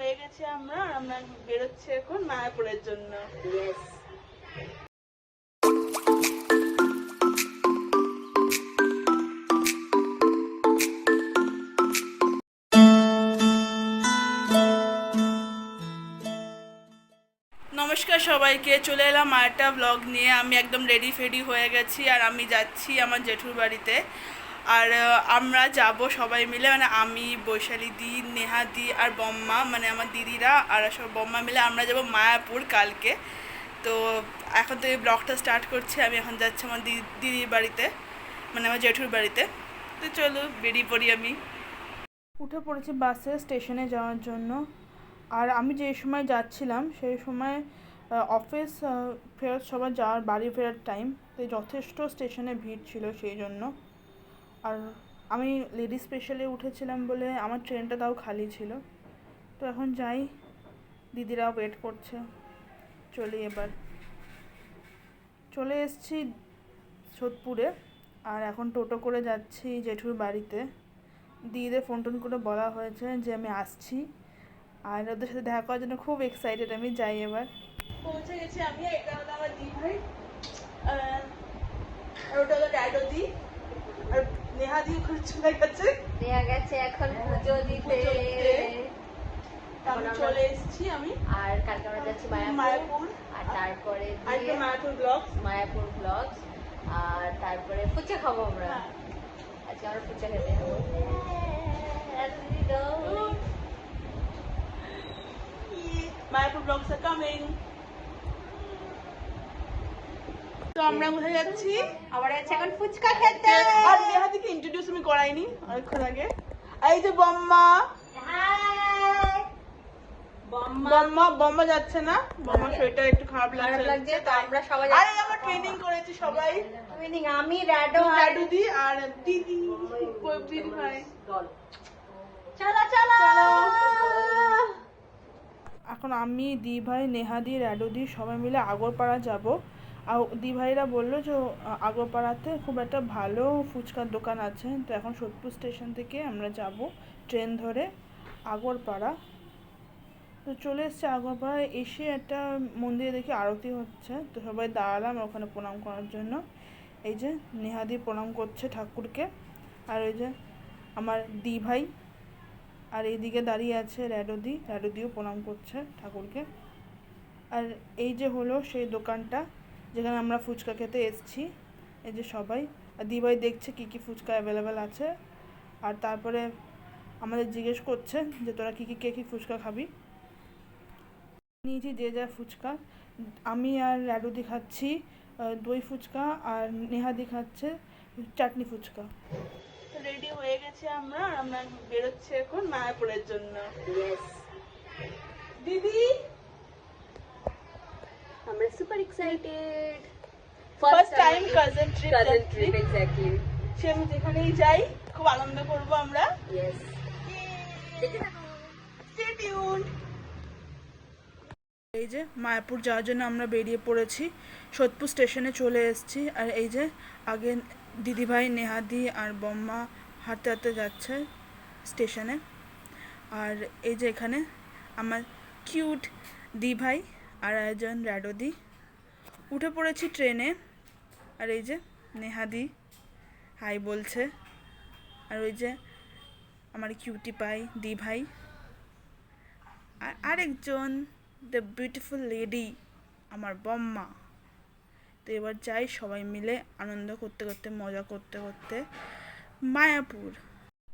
হয়ে গেছি আমরা, আর আমরা বেরোচ্ছি এখন মায়াপুরের জন্য। নমস্কার সবাইকে, চলে এলাম আরেকটা ব্লগ নিয়ে। আমি একদম রেডি ফেডি হয়ে গেছি আর আমি যাচ্ছি আমার জেঠুর বাড়িতে। আর আমরা যাব সবাই মিলে, মানে আমি, বৈশালী দি, নেহা দি আর বম্মা, মানে আমার দিদিরা আর সব বম্মা মিলে আমরা যাব মায়াপুর কালকে। তো এখন তো এই ব্লগটা স্টার্ট করছি। আমি এখন যাচ্ছি আমার দিদির বাড়িতে, মানে আমার জেঠুর বাড়িতে। তো চলো বেরিয়ে পড়ি। আমি উঠে পড়েছি বাসে স্টেশনে যাওয়ার জন্য। আর আমি যে সময় যাচ্ছিলাম সেই সময় অফিস ফেরত সবার যাওয়ার, বাড়ি ফেরার টাইম, তো যথেষ্ট স্টেশনে ভিড় ছিল সেই জন্য। আর আমি লেডি স্পেশালে উঠেছিলাম বলে আমার ট্রেনটা তাও খালি ছিল। তো এখন যাই, দিদিরা ওয়েট করছে। চলি এবার। চলে এসেছি সোদপুরে, আর এখন টোটো করে যাচ্ছি জেঠুর বাড়িতে। দিদিদের ফোন টোন করে বলা হয়েছে যে আমি আসছি, আর ওদের সাথে দেখা করার জন্য খুব এক্সাইটেড আমি। যাই এবার। পৌঁছে গেছি আমি। এটা হলো আমার দি ভাই, আর ওটা হলো ড্যাডো দি, আর নেহা দি ওখানে চলে গেছে। নেহা গেছে এখন পুজো দিতে। আমি চলে এসেছি আমি। আর কালকে আমরা যাচ্ছি মায়াপুর, আর তারপরে মায়াপুর ব্লগস, আর তারপরে ফুচকা খাবো আমরা। আজকে আমরা ফুচকা খেতে যাবো। Mayapur blogs are coming. তো আমরা কোথায় যাচ্ছি? আমরা যাচ্ছি এখন ফুচকা খেতে। আর নেহা দিকে ইন্ট্রোডিউস আমি করাইনি অনেকক্ষণ আগে। এই যে বম্মা। বম্মা যাচ্ছে না, বম্মার শরীরটা একটু খারাপ লাগছে। তো আমরা সবাই, আরে আমরা ট্রেনিং করেছি সবাই। আমি রাডু দি আর দিদি ভাই। চলো চলো। এখন আমি, দি ভাই, নেহা দি, রাডু দি সবাই মিলে আগরপাড়া যাব। আর দি ভাইরা বললো যে আগরপাড়াতে খুব একটা ভালো ফুচকার দোকান আছে। তো এখন সোদপুর স্টেশন থেকে আমরা যাব ট্রেন ধরে আগরপাড়া। তো চলে এসছে আগরপাড়ায়। এসে একটা মন্দিরে দেখি আরতি হচ্ছে, তো সবাই দাঁড়ালাম ওখানে প্রণাম করার জন্য। এই যে নেহাদি প্রণাম করছে ঠাকুরকে, আর ওই যে আমার দি ভাই, আর এইদিকে দাঁড়িয়ে আছে র্যাডোদিও প্রণাম করছে ঠাকুরকে। আর এই যে হলো সেই দোকানটা যেখানে আমরা ফুচকা খেতে এসেছি। এই যে সবাই, আর দি ভাই দেখছে কী কী ফুচকা অ্যাভেলেবেল আছে। আর তারপরে আমাদের জিজ্ঞেস করছে যে তোরা কে কী ফুচকা খাবি। নিয়েছি যে যা ফুচকা। আমি আর রাডুদি খাচ্ছি দই ফুচকা, আর নেহাদি খাচ্ছে চাটনি ফুচকা। রেডি হয়ে গেছি আমরা, আর আমরা বেরোচ্ছি এখন মায়াপুরের জন্য। দিদি আমরা super excited. First time cousin trip. Exactly. সে আমি যেখানেই যাই খুব আনন্দ করব আমরা। ইয়েস। Stay tuned. এই যে মায়াপুর যাওয়ার জন্য আমরা বেরিয়ে পড়েছি, সোদপুর স্টেশনে চলে এসেছি। আর এই যে আগে দিদিভাই, নেহাদি আর বম্মা হাঁটতে হাঁটতে যাচ্ছে স্টেশনে। আর এই যে এখানে আমার কিউট দি ভাই আর একজন রাডোদি। উঠে পড়েছি ট্রেনে। আর এই যে নেহাদি হাই বলছে, আর ওই যে আমার কিউটি পাই দি ভাই, আর আরেকজন দ্য বিউটিফুল লেডি আমার বম্মা। তো এবার যাই সবাই মিলে আনন্দ করতে করতে, মজা করতে করতে মায়াপুর।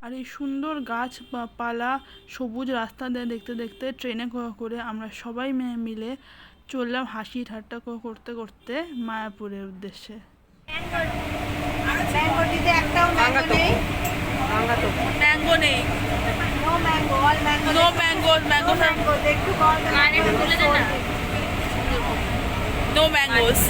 আর এই সুন্দর গাছপালা, সবুজ রাস্তা দিয়ে দেখতে দেখতে ট্রেনে করে আমরা সবাই মিলে চললাম হাসি ঠাট্টা করতে করতে মায়াপুরের উদ্দেশ্যে। ম্যাঙ্গো নেই, নো ম্যাঙ্গোস।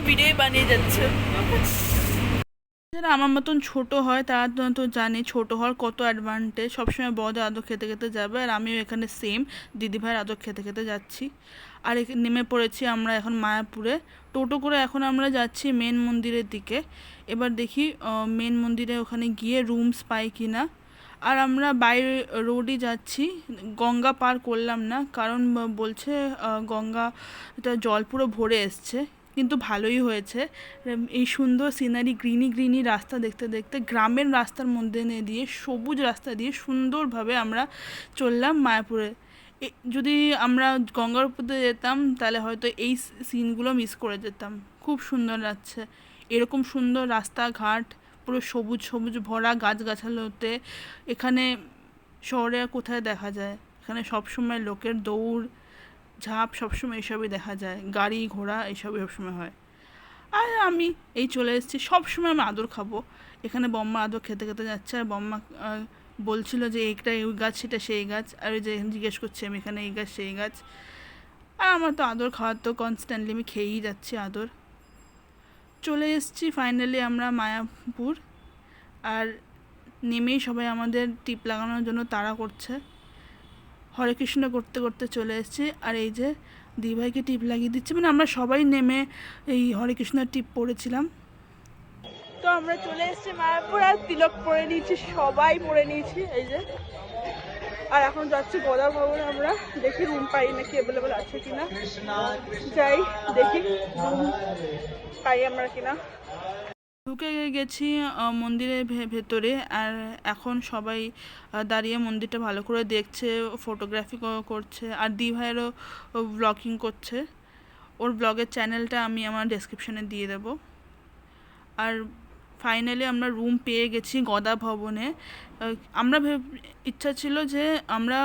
ভিডিও বানিয়ে যাচ্ছে। যারা আমার মতন ছোট হয় তারা তো জানি ছোট হওয়ার কত অ্যাডভান্টেজ। সবসময় বড়দের আদর খেতে খেতে যাবে, আর আমিও এখানে সেম দিদিভাইয়ের আদর খেতে খেতে যাচ্ছি। আর নেমে পড়েছি আমরা এখন মায়াপুরে। টোটো করে এখন আমরা যাচ্ছি মেন মন্দিরের দিকে। এবার দেখি মেন মন্দিরে ওখানে গিয়ে রুমস পাই কি না। আর আমরা বাই রোডই যাচ্ছি, গঙ্গা পার করলাম না, কারণ বলছে গঙ্গাটা জল পুরো ভরে এসছে। কিন্তু ভালোই হয়েছে, এই সুন্দর সিনারি, গ্রিনি গ্রিনি রাস্তা দেখতে দেখতে গ্রামের রাস্তার মধ্যে দিয়ে সবুজ রাস্তা দিয়ে সুন্দরভাবে আমরা চললাম মায়াপুরে। যদি আমরা গঙ্গার উপর দিয়ে যেতাম তাহলে হয়তো এই সিনগুলো মিস করে যেতাম। খুব সুন্দর লাগছে, এরকম সুন্দর রাস্তাঘাট পুরো সবুজ সবুজ ভরা গাছগাছালোতে। এখানে শহরে আর কোথায় দেখা যায়? এখানে সবসময় লোকের দৌড় ঝাঁপ, সবসময় এসবই দেখা যায়, গাড়ি ঘোড়া এইসবই সবসময় হয়। আর আমি এই চলে এসেছি, সবসময় আমি আদর খাবো। এখানে বম্মা আদর খেতে খেতে যাচ্ছে, আর বম্মা বলছিল যে এইটা এই গাছ, সেটা সেই গাছ, আর ওই যে জিজ্ঞেস করছি আমি এখানে এই গাছ সেই গাছ। আর আমার তো আদর খাওয়ার তো কনস্ট্যান্টলি আমি খেয়েই যাচ্ছি আদর। চলে এসেছি ফাইনালি আমরা মায়াপুর। আর নেমেই সবাই আমাদের টিপ লাগানোর জন্য তাড়া করছে। হরে কৃষ্ণ করতে করতে চলে এসেছি, আর এই যে দিদিভাইকে টিপ লাগিয়ে দিচ্ছে, মানে আমরা সবাই নেমে এই হরে কৃষ্ণের টিপ পড়েছিলাম। তো আমরা চলে এসেছি মায়াপুর, আর তিলক পরে নিয়েছি, সবাই পরে নিয়েছি এই যে। আর এখন যাচ্ছি গদা ভবনে, আমরা দেখি রুম পাই নাকি, অ্যাভেলেবেল আছে কিনা। যাই দেখি রুম পাই আমরা কিনা। ঢুকে গেছি মন্দিরের ভেতরে, আর এখন সবাই দাঁড়িয়ে মন্দিরটা ভালো করে দেখছে, ফটোগ্রাফি করছে, আর দিভাইয়েরও ব্লগিং করছে। ওর ব্লগের চ্যানেলটা আমি আমার ডেসক্রিপশনে দিয়ে দেবো। আর ফাইনালি আমরা রুম পেয়ে গেছি গদা ভবনে। আমরা ইচ্ছা ছিল যে আমরা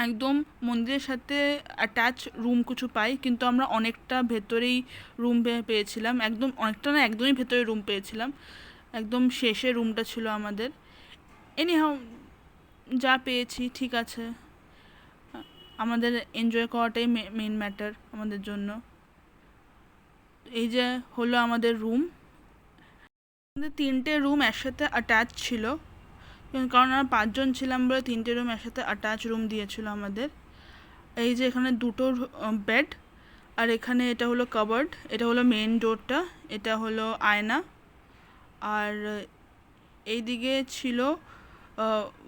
একদম মন্দিরের সাথে অ্যাটাচ রুম কিছু পাই, কিন্তু আমরা অনেকটা ভেতরেই রুম পেয়েছিলাম। একদম অনেকটা না, একদমই ভেতরে রুম পেয়েছিলাম, একদম শেষে রুমটা ছিল আমাদের। এনিহাউ যা পেয়েছি ঠিক আছে, আমাদের এনজয় করাটাই মেন ম্যাটার আমাদের জন্য। এই যে হলো আমাদের রুম। আমাদের 3টে রুম একসাথে অ্যাটাচ ছিল, কারণ আমরা 5 জন ছিলাম বলে 3টে রুম একসাথে অ্যাটাচ রুম দিয়েছিল আমাদের। এই যে এখানে 2টো বেড, আর এখানে এটা হলো কাবার্ড, এটা হলো মেন ডোরটা, এটা হলো আয়না, আর এই দিকে ছিল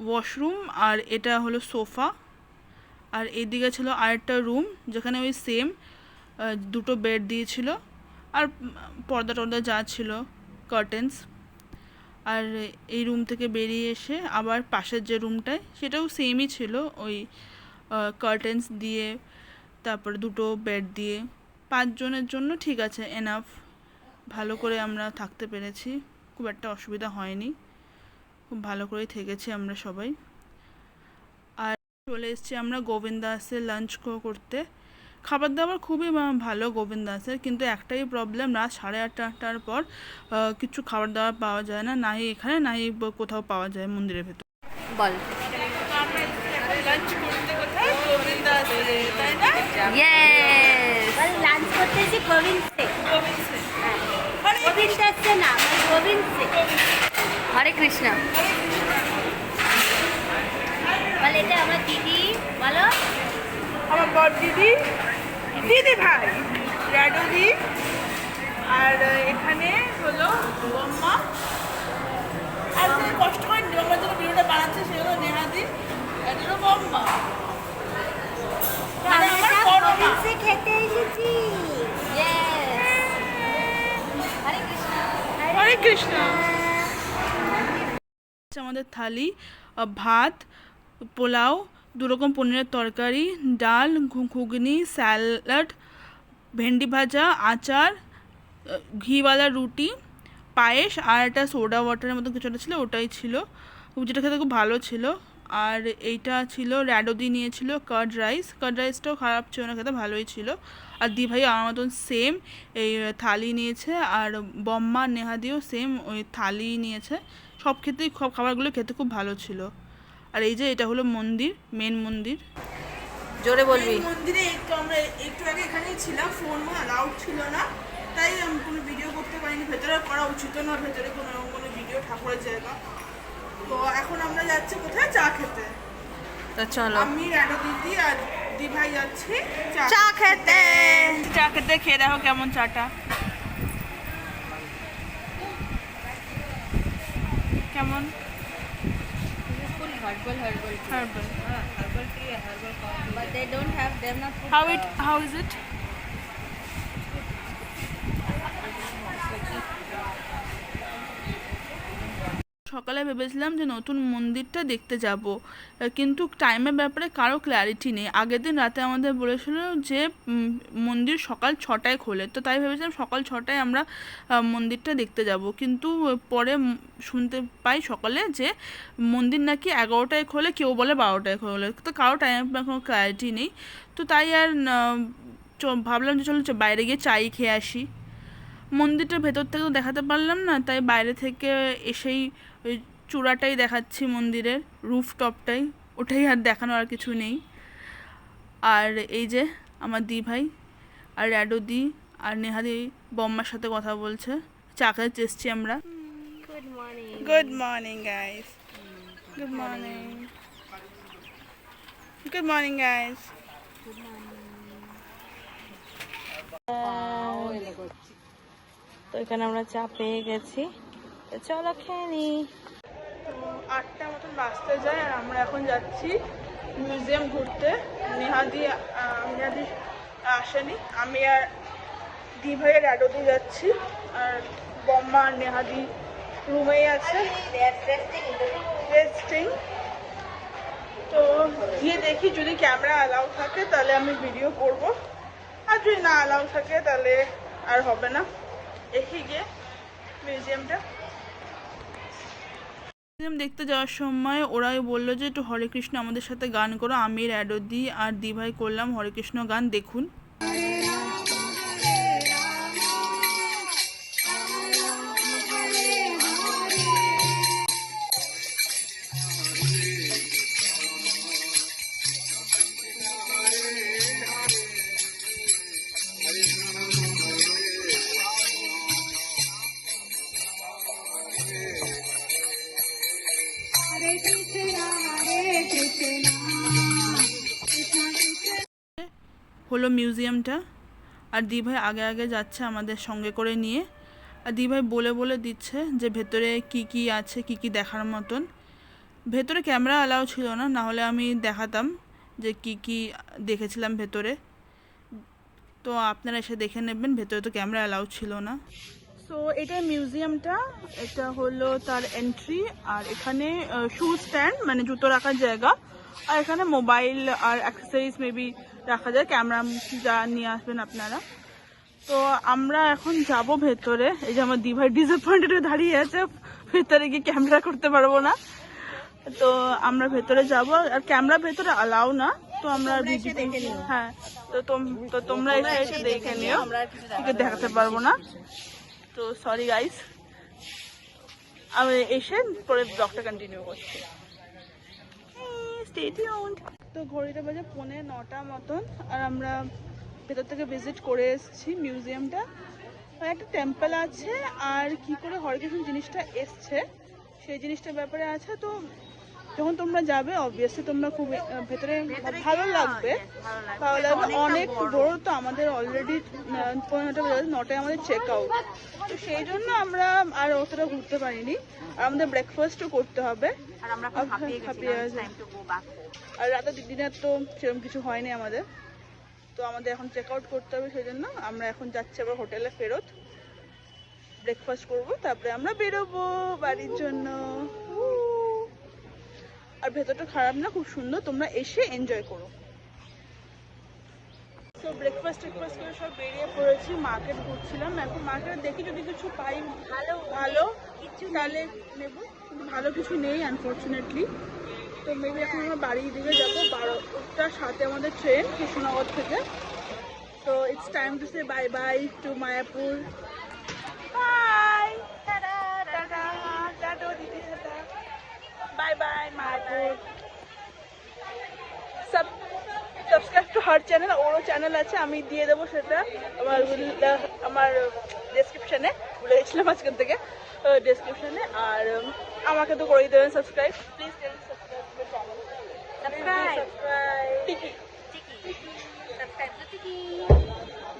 ওয়াশরুম, আর এটা হলো সোফা। আর এই দিকে ছিল আরেকটা রুম যেখানে ওই সেম 2টো বেড দিয়েছিল, আর পর্দা টর্দা যা ছিল, কার্টেন্স। আর এই রুম থেকে বেরিয়ে এসে আবার পাশের যে রুমটায়, সেটাও সেমই ছিল, ওই কার্টেন্স দিয়ে, তারপরে 2টো বেড দিয়ে। 5 জনের জন্য ঠিক আছে, এনাফ। ভালো করে আমরা থাকতে পেরেছি, খুব একটা অসুবিধা হয়নি, খুব ভালো করেই থেকেছি আমরা সবাই। আর চলে এসেছি আমরা গোবিন্দ দাসের লাঞ্চ করতে। খাবার দাবার খুবই ভালো গোবিন্দ দাসের, কিন্তু একটাই প্রবলেম, রাত 8:30টার পর কিছু খাবার দাবার পাওয়া যায় না, নাই এখানে নাই কোথাও পাওয়া যায় মন্দিরের ভেতর। বল। লাঞ্চ করতে কোথায়? গোবিন্দ দাসে, তাই না? ইয়েস, লাঞ্চ করতে এসে গোবিন্দ সে, গোবিন্দ দাসে না, গোবিন্দ সে। হরে কৃষ্ণ। বল, এটা আমার দিদি, বলো। আমার বড় দিদি, দিদি ভাই রাডুদি, আর এখানে হলো বম্মা। আর যে কষ্ট করে আমার জন্য ভিডিওটা বানাচ্ছে সে হলো নেহাদি, আর হলো বম্মা। মানে আমার বড় মা। খেতে এসেছি। হরে কৃষ্ণ। হরে কৃষ্ণ। আমাদের থালি ভাত, পোলাও, 2 রকম পনিরের তরকারি, ডাল, ঘুগনি, স্যালাড, ভেন্ডি ভাজা, আচার, ঘিওয়ালা রুটি, পায়েস, আর একটা সোডা ওয়াটারের মতো কিছু একটা ছিল, ওটাই ছিল, যেটা খেতে খুব ভালো ছিল। আর এইটা ছিল র্যাডোদি নিয়েছিল কার্ড রাইস, কার্ড রাইসটাও খারাপ ছিল না, খেতে ভালোই ছিল। আর দিভাই আমার মতন সেম এই থালি নিয়েছে, আর বম্মা নেহাদিও সেম ওই থালি নিয়েছে। সব খাবারগুলো খেতে খুব ভালো ছিল। আর এই যে এটা হলো মন্দির, মেন মন্দির। জোরে বলবি। মন্দিরে একটু আমরা একটু আগে এখানেই ছিলাম, ফোন অ্যালাউড ছিল না, তাই আমি কোনো ভিডিও করতে পারিনি, ভেতরে করা উচিত না, ভেতরে কোনো কোনো ভিডিও ঠাকুরের জায়গা। তো এখন আমরা যাচ্ছি কোথায়, চা খেতে। তো চলো আমি রাডো দিদি আর দি ভাই যাচ্ছি চা খেতে। চা খেতে খেয়ে দেখো কেমন চাটা, কেমন herbal herbal. herbal tea, herbal coffee, but they don't have, they're not put How is it? সকালে ভেবেছিলাম যে নতুন মন্দিরটা দেখতে যাব, কিন্তু টাইমের ব্যাপারে কারো ক্ল্যারিটি নেই। আগের দিন রাতে আমাদের বলেছিল যে মন্দির সকাল 6টায় খোলে, তো তাই ভেবেছিলাম সকাল 6টায় আমরা মন্দিরটা দেখতে যাব, কিন্তু পরে শুনতে পাই সকালে যে মন্দির নাকি 11টায় খোলে, কেউ বলে 12টায় খোলে, তো কারো টাইমের কোনো ক্ল্যারিটি নেই। তো তাই আর ভাবলাম যে চলো বাইরে গিয়ে চাই খেয়ে আসি। মন্দিরটার ভেতর থেকে তো দেখাতে পারলাম না, তাই বাইরে থেকে এসেই ওই চূড়াটাই দেখাচ্ছি মন্দিরের, রুফটপটাই, ওটাই আর দেখানো আর কিছু নেই। আর এই যে আমার দি ভাই আর র্যাডো দি আর নেহাদি বম্মার সাথে কথা বলছে, চা খেতে এসছি আমরা। good morning. Good morning guys, good morning, good morning guys. তো এখানে আমরা চা পেয়ে গেছি, তো চলো খেয়ে নি। 8টা মতন বাজতে যায় আর আমরা এখন যাচ্ছি মিউজিয়াম ঘুরতে। নেহাদি আসেনি, আমি আর দি ভাইয়ের র্যাডোতে যাচ্ছি, আর বম্মা আর নেহাদি রুমেই আছে রেস্টিং। তো গিয়ে দেখি যদি ক্যামেরা অ্যালাউ থাকে তাহলে আমি ভিডিও করব, আর যদি না অ্যালাউ থাকে তাহলে আর হবে না। দেখি গিয়ে মিউজিয়াম দেখতে যাওয়ার সময় ওরাই বললো যে একটু হরে কৃষ্ণ আমাদের সাথে গান করো। আমি র্যাডো দি আর দি ভাই করলাম হরে কৃষ্ণ গান, দেখুন। হলো মিউজিয়ামটা, আর দি ভাই আগে আগে যাচ্ছে আমাদের সঙ্গে করে নিয়ে, আর দি ভাই বলে বলে দিচ্ছে যে ভেতরে কি কি আছে, কি কি দেখার মতন। ভেতরে ক্যামেরা অ্যালাউ ছিল না, না হলে আমি দেখাতাম যে কি কি দেখেছিলাম ভেতরে, তো আপনারা এসে দেখে নেবেন, ভেতরে তো ক্যামেরা অ্যালাউ ছিল না। সো এটা মিউজিয়ামটা, এটা হলো তার এন্ট্রি, আর এখানে শু স্ট্যান্ড মানে জুতো রাখার জায়গা, আর এখানে মোবাইল আর অ্যাক্সেসরিজ মেবি রাখা যায়, ক্যামেরা যা নিয়ে আসবেন আপনারা। তো আমরা এখন যাব ভেতরে। এই যে আমার দি ভাই ডিসঅ্যাপয়েন্টেড হয়ে দাঁড়িয়ে আছে, ভেতরে গিয়ে ক্যামেরা করতে পারবো না, তো আমরা ভেতরে যাব, আর ক্যামেরা ভেতরে অ্যালাউ না, তো আমরা হ্যাঁ, তো তোমরা এসে দেখে নিও, ঠিক দেখাতে পারবো না, তো সরি গাইস। আমি এসে পরে ব্লগটা কন্টিনিউ করছি, স্টে টিউনড। তো ঘড়িটা বাজে 9:45 মতন, আর আমরা ভেতর থেকে ভিজিট করে এসেছি মিউজিয়ামটা। একটা টেম্পল আছে, আর কি করে হরেকৃষ্ণ জিনিসটা এসছে সেই জিনিসটার ব্যাপারে আছে। তো যখন তোমরা যাবে অবভিয়াসলি তোমরা খুব ভেতরে ভালো লাগবে, ভালো লাগবে, অনেক বড়। তো আমাদের অলরেডি 9টায় আমাদের চেক আউট, তো সেই জন্য আমরা আর অতটা ঘুরতে পারিনি, আর আমাদের ব্রেকফাস্টও করতে হবে, আর রাতের দিনের তো সেরকম কিছু হয়নি আমাদের, তো আমাদের এখন চেক আউট করতে হবে, সেই জন্য আমরা এখন যাচ্ছি আবার হোটেলে ফেরত, ব্রেকফাস্ট করবো, তারপরে আমরা বেরোবো বাড়ির জন্য। আর ভেতরটা খারাপ না, খুব সুন্দর, তোমরা এসে এনজয় করো। তো ব্রেকফাস্ট করে সব বেরিয়ে পড়েছি, মার্কেট ঘুরছিলাম। এখন মার্কেটে দেখি যদি কিছু পাই ভালো কিছু তাহলে নেবো, কিন্তু ভালো কিছু নেই আনফর্চুনেটলি। তো মেবি এখন আমরা বাড়ির দিকে যাবো, 12টার সাথে আমাদের ট্রেন কৃষ্ণনগর থেকে। তো it's time to say bye bye to Mayapur. Bye, টাটা টাটা টাটা দিদি, টাটা, bye bye Mayapur. Subscribe her channel, ওরও চ্যানেল আছে, আমি দিয়ে দেবো সেটা আমার ডেসক্রিপশানে, ভুলে গেছিলাম আজকের থেকে ডেসক্রিপশানে। আর আমাকে তো করেই দেবেন subscribe, please subscribe channel,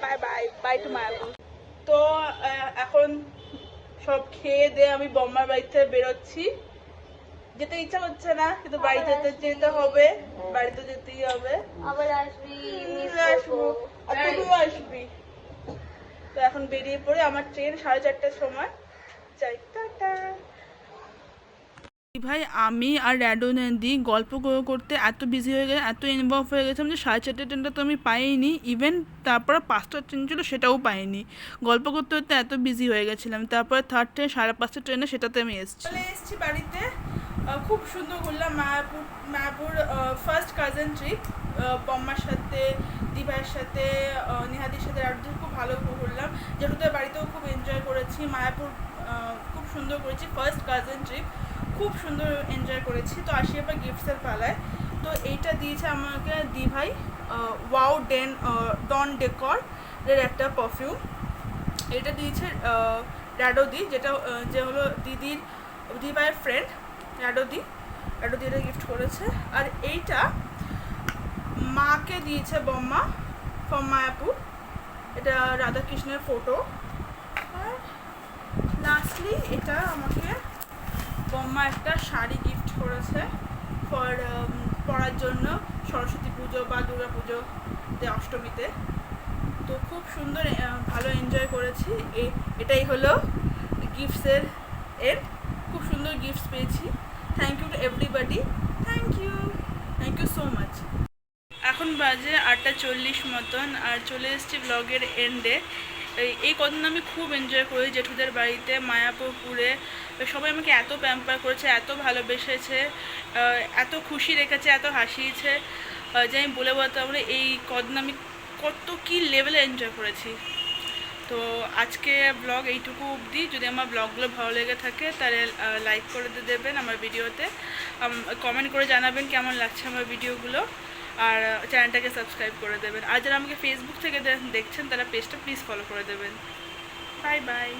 bye bye bye to Mayapur. তো এখন সব খেয়ে দিয়ে আমি বম্মার বাড়িতে বেরোচ্ছি। যেতে ইচ্ছা করছে না, কিন্তু বাড়িতে যেতে হবে, বাড়িতে যেতেই হবে। আবার আসবি, আসবো, আর তুইও আসবি। তো এখন বেরিয়ে পড়ে, আমার ট্রেন 4:30টার সময়, যাই, টাটা। ভাই আমি আর র্যাডোনাদি গল্প করতে এত বিজি হয়ে গেছে, এত ইনভলভ হয়ে গেছিলাম যে 4:30 ট্রেনটা তো আমি পাইনি, ইভেন তারপরে 5টার ট্রেন ছিল সেটাও পাইনি। গল্প করতে করতে এত বিজি হয়ে গেছিলাম। তারপরে থার্ড ট্রেন 5:30 ট্রেনে, সেটাতে আমি এসেছি বাড়িতে। খুব সুন্দর ঘুরলাম মায়াপুর ফার্স্ট কাজিন ট্রিপ, বম্মার সাথে, দিভাইয়ের সাথে, নিহাদির সাথে, রাডুদের খুব ভালো ঘুরলাম। জেঠুদের বাড়িতেও খুব এনজয় করেছি। মায়াপুর খুব সুন্দর করেছি, ফার্স্ট কাজিন ট্রিপ, খুব সুন্দর এনজয় করেছি। তো আসি এবার গিফটসের পালায়। তো এইটা দিয়েছে আমাকে দিভাই, ওয়াও ডন ডেকর এর একটা পারফিউম। এটা দিয়েছে র্যাডোদি, যে হলো দিভাইয়ের ফ্রেন্ড র্যাডোদি এটা গিফট করেছে। আর এইটা মাকে দিয়েছে বম্মা ফ্রম মায়াপুর, এটা রাধাকৃষ্ণের ফটো। আর লাস্টলি এটা আমাকে বম্মা একটা শাড়ি গিফট করেছে পরার জন্য সরস্বতী পুজো বা দুর্গা পুজোতে, অষ্টমীতে। তো খুব সুন্দর, ভালো এনজয় করেছি। এটাই হলো গিফটসের খুব সুন্দর গিফটস পেয়েছি। Thank you to everybody, thank you so much. এখন বাজে 8:40 মতন, আর চলে এসেছি ব্লগের এন্ডে। এই কদিন আমি খুব এনজয় করি জেঠুদের বাড়িতে, মায়াপুরে। সবাই আমাকে এত প্যাম্পার করেছে, এত ভালোবেসেছে, এত খুশি রেখেছে, এত হাসিয়েছে, যে আমি বলে বলতে পারবো না এই কদিন আমি কত কী লেভেলে এনজয় করেছি। তো আজকে ব্লগ এইটুকু অবধি। যদি আমার ব্লগগুলো ভালো লেগে থাকে তাহলে লাইক করে দেবেন আমার ভিডিওতে, কমেন্ট করে জানাবেন কেমন লাগছে আমার ভিডিওগুলো, আর চ্যানেলটাকে সাবস্ক্রাইব করে দেবেন। আর যারা আমাকে ফেসবুক থেকে দেখছেন তারা পেজটা প্লিজ ফলো করে দেবেন। Bye bye.